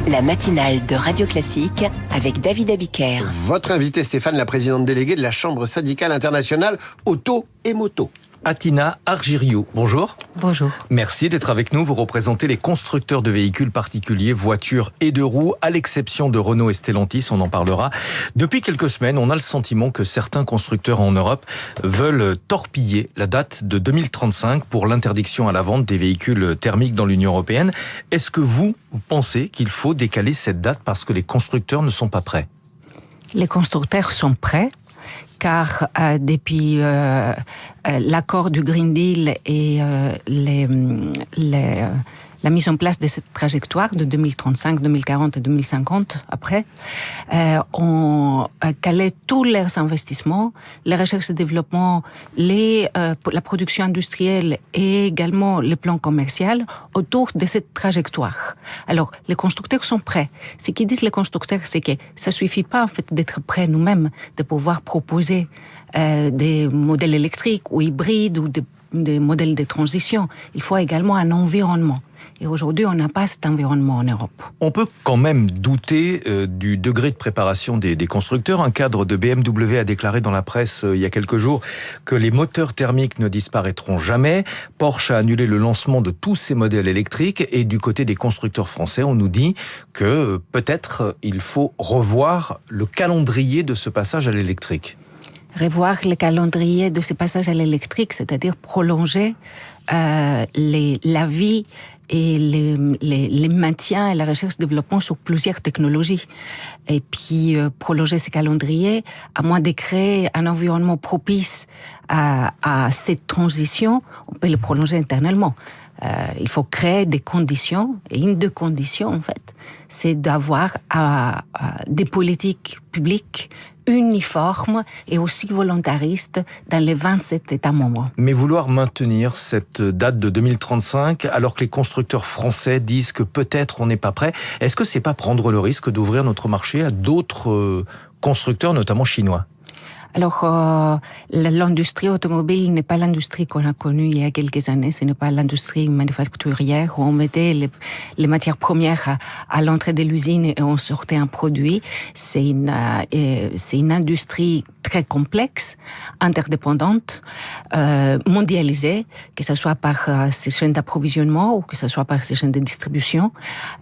La matinale de Radio Classique avec David Abiker. Votre invitée Stéphane, la présidente déléguée de la Chambre syndicale internationale Auto et Moto. Atina Argiriou, bonjour. Bonjour. Merci d'être avec nous. Vous représentez les constructeurs de véhicules particuliers, voitures et de roues, à l'exception de Renault et Stellantis, on en parlera. Depuis quelques semaines, on a le sentiment que certains constructeurs en Europe veulent torpiller la date de 2035 pour l'interdiction à la vente des véhicules thermiques dans l'Union européenne. Est-ce que vous pensez qu'il faut décaler cette date parce que les constructeurs ne sont pas prêts ? Les constructeurs sont prêts, car depuis l'accord du Green Deal et la mise en place de cette trajectoire de 2035, 2040 et 2050, après, ont calé tous leurs investissements, les recherches et développement, la production industrielle et également le plan commercial autour de cette trajectoire. Alors, les constructeurs sont prêts. Ce qu'ils disent les constructeurs, c'est que ça suffit pas en fait d'être prêts nous-mêmes, de pouvoir proposer des modèles électriques ou hybrides ou des modèles de transition. Il faut également un environnement. Et aujourd'hui, on n'a pas cet environnement en Europe. On peut quand même douter du degré de préparation des constructeurs. Un cadre de BMW a déclaré dans la presse il y a quelques jours que les moteurs thermiques ne disparaîtront jamais. Porsche a annulé le lancement de tous ses modèles électriques. Et du côté des constructeurs français, on nous dit que peut-être il faut revoir le calendrier de ce passage à l'électrique. Revoir le calendrier de ce passage à l'électrique, c'est-à-dire prolonger la vie et les maintiens et la recherche-développement sur plusieurs technologies. Et puis, prolonger ce calendrier, à moins de créer un environnement propice à cette transition, on peut le prolonger internellement. Il faut créer des conditions, et une des conditions, en fait, c'est d'avoir des politiques publiques uniformes et aussi volontaristes dans les 27 États membres. Mais vouloir maintenir cette date de 2035 alors que les constructeurs français disent que peut-être on n'est pas prêt, est-ce que c'est pas prendre le risque d'ouvrir notre marché à d'autres constructeurs, notamment chinois ? Alors, l'industrie automobile n'est pas l'industrie qu'on a connue il y a quelques années. Ce n'est pas l'industrie manufacturière où on mettait les matières premières à l'entrée de l'usine et on sortait un produit. C'est une industrie très complexe, interdépendante, mondialisée, que ce soit par ses chaînes d'approvisionnement ou que ce soit par ses chaînes de distribution.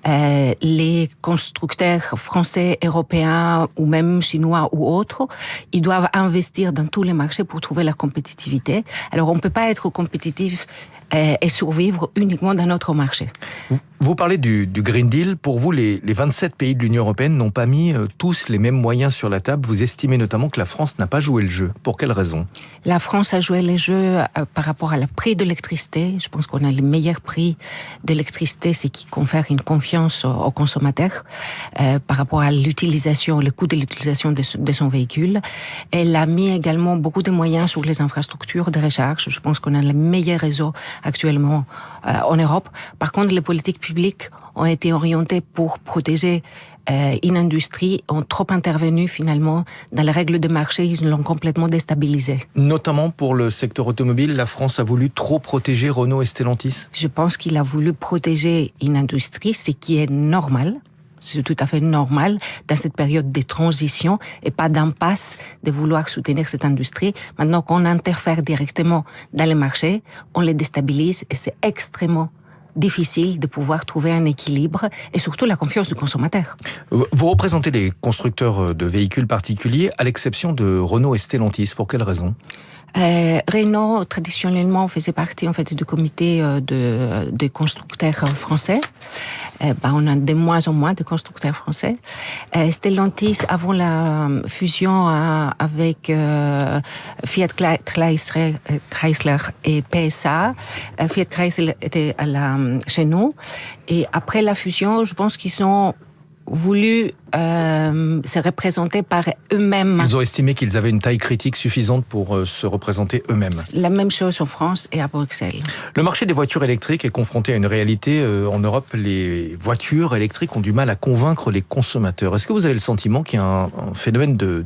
Les constructeurs français, européens ou même chinois ou autres, ils doivent investir dans tous les marchés pour trouver la compétitivité. Alors, on ne peut pas être compétitif et survivre uniquement dans notre marché. Vous parlez du Green Deal. Pour vous, les 27 pays de l'Union européenne n'ont pas mis tous les mêmes moyens sur la table. Vous estimez notamment que la France n'a pas joué le jeu. Pour quelle raison ? La France a joué le jeu par rapport à le prix de l'électricité. Je pense qu'on a le meilleur prix d'électricité, ce qui confère une confiance aux consommateurs par rapport à l'utilisation, le coût de l'utilisation de son véhicule. Elle a mis également beaucoup de moyens sur les infrastructures de recharge. Je pense qu'on a le meilleur réseau actuellement en Europe. Par contre, les politiques publiques ont été orientées pour protéger une industrie, ont trop intervenu finalement dans les règles de marché, ils l'ont complètement déstabilisée. Notamment pour le secteur automobile, la France a voulu trop protéger Renault et Stellantis ? Je pense qu'il a voulu protéger une industrie, ce qui est normal. C'est tout à fait normal dans cette période de transition et pas d'impasse de vouloir soutenir cette industrie. Maintenant qu'on interfère directement dans les marchés, on les déstabilise et c'est extrêmement difficile de pouvoir trouver un équilibre et surtout la confiance du consommateur. Vous représentez les constructeurs de véhicules particuliers à l'exception de Renault et Stellantis. Pour quelle raison ? Renault, traditionnellement, faisait partie en fait du comité de constructeurs français. On a de moins en moins de constructeurs français. Stellantis, avant la fusion avec Fiat Chrysler et PSA, Fiat Chrysler était chez nous. Et après la fusion, je pense qu'ils ont voulu se représenter par eux-mêmes. Ils ont estimé qu'ils avaient une taille critique suffisante pour se représenter eux-mêmes. La même chose en France et à Bruxelles. Le marché des voitures électriques est confronté à une réalité. En Europe, les voitures électriques ont du mal à convaincre les consommateurs. Est-ce que vous avez le sentiment qu'il y a un phénomène de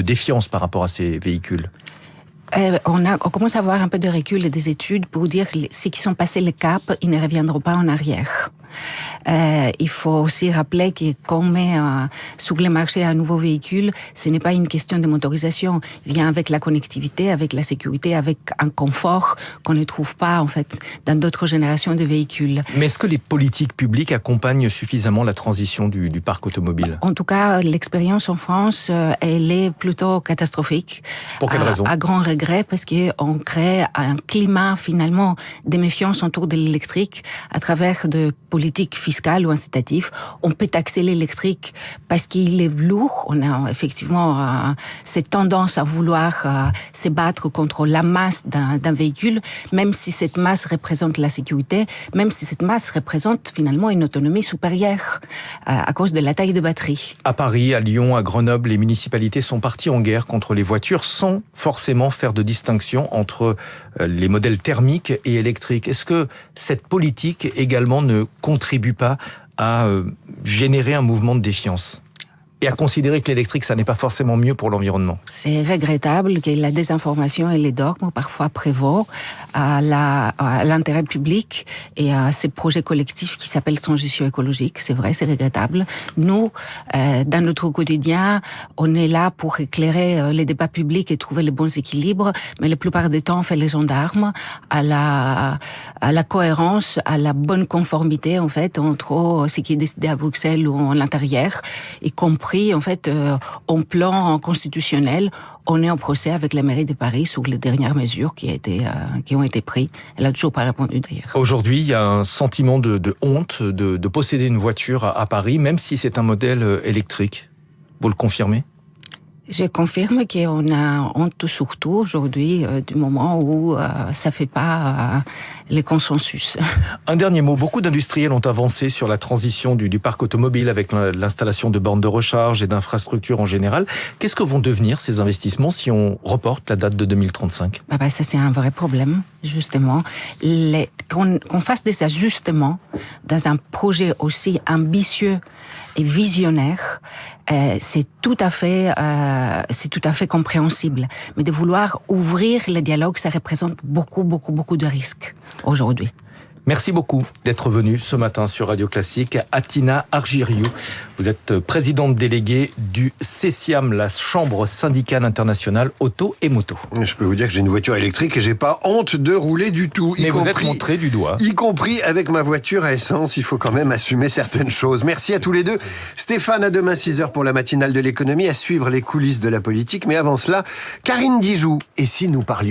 défiance par rapport à ces véhicules ? On commence à avoir un peu de recul et des études pour dire que ceux qui sont passés le cap, ils ne reviendront pas en arrière. Il faut aussi rappeler que quand on met sur le marché un nouveau véhicule, ce n'est pas une question de motorisation. Il vient avec la connectivité, avec la sécurité, avec un confort qu'on ne trouve pas en fait dans d'autres générations de véhicules. Mais est-ce que les politiques publiques accompagnent suffisamment la transition du parc automobile ? En tout cas, l'expérience en France, elle est plutôt catastrophique. Pour quelle raison ? À grand regret, parce qu'on crée un climat finalement de méfiance autour de l'électrique à travers de politiques fiscales ou incitatives. On peut taxer l'électrique parce qu'il est lourd. On a effectivement cette tendance à vouloir se battre contre la masse d'un véhicule, même si cette masse représente la sécurité, même si cette masse représente finalement une autonomie supérieure à cause de la taille de batterie. À Paris, à Lyon, à Grenoble, les municipalités sont parties en guerre contre les voitures sans forcément faire de distinction entre les modèles thermiques et électriques. Est-ce que cette politique également ne contribue pas à générer un mouvement de défiance ? Et à considérer que l'électrique, ça n'est pas forcément mieux pour l'environnement. C'est regrettable que la désinformation et les dogmes parfois prévaut à l'intérêt public et à ces projets collectifs qui s'appellent transition écologique. C'est vrai, c'est regrettable. Nous, dans notre quotidien, on est là pour éclairer les débats publics et trouver les bons équilibres, mais la plupart du temps, on fait les gendarmes à la cohérence, à la bonne conformité, en fait, entre ce qui est décidé à Bruxelles ou en intérieur, y compris en fait, en plan constitutionnel, on est en procès avec la mairie de Paris sur les dernières mesures qui ont été prises. Elle n'a toujours pas répondu d'ailleurs. Aujourd'hui, il y a un sentiment de honte de posséder une voiture à Paris, même si c'est un modèle électrique. Vous le confirmez ? Je confirme qu'on a honte surtout aujourd'hui du moment où ça ne fait pas le consensus. Un dernier mot. Beaucoup d'industriels ont avancé sur la transition du parc automobile avec l'installation de bornes de recharge et d'infrastructures en général. Qu'est-ce que vont devenir ces investissements si on reporte la date de 2035 ? Ça, c'est un vrai problème, justement. Qu'on fasse des ajustements dans un projet aussi ambitieux et visionnaire, c'est tout à fait compréhensible. Mais de vouloir ouvrir le dialogue, ça représente beaucoup de risques aujourd'hui. Merci beaucoup d'être venu ce matin sur Radio Classique. Atina Argiriou, vous êtes présidente déléguée du CESIAM, la Chambre syndicale internationale auto et moto. Je peux vous dire que j'ai une voiture électrique et j'ai pas honte de rouler du tout. Mais vous êtes montré du doigt. Y compris avec ma voiture à essence, il faut quand même assumer certaines choses. Merci à tous les deux. Stéphane, à demain 6h pour la matinale de l'économie, à suivre les coulisses de la politique. Mais avant cela, Karine Dijoux. Et si nous parlions